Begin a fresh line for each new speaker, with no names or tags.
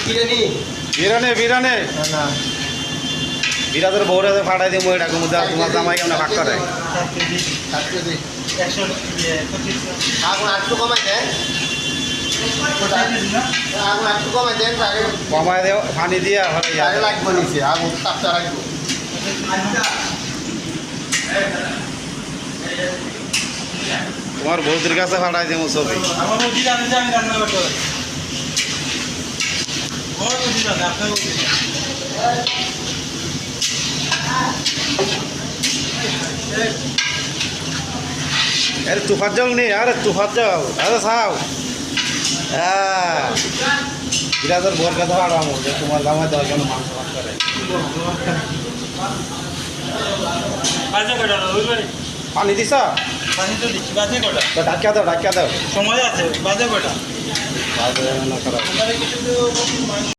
বিরানে বিরানে বিরাদের বউরে ফাটাই দিয়ে মই ডাকু মুদা তোমার জামাই কেমন ভাগ করে কমাই দেও পানি দিয়ে
লাগবে নিচে আগুন তাপটা রাখবো
তোমার বৌদির কাছে ফাটাই দিব ছবি
আমার বৌদি জানে যে আমি রান্না করতে পারি আমার বৌদি জানে আপনার বৌদি
আরে তুফাত যাও নি আরে তুফাত যাও আরে খাও হ্যাঁ বিরাদের বউর কাছে ফাটাবো যে তোমার জামাই দেওয়ার জন্য মাংস ভাগ করে
বাজে কটা বুঝলি
পানি দিছ
পানি তো দিচ্ছি বাজে কটা
ডাকিয়া দাও
সময় আছে বাজে কটা
বাজে না খারাপ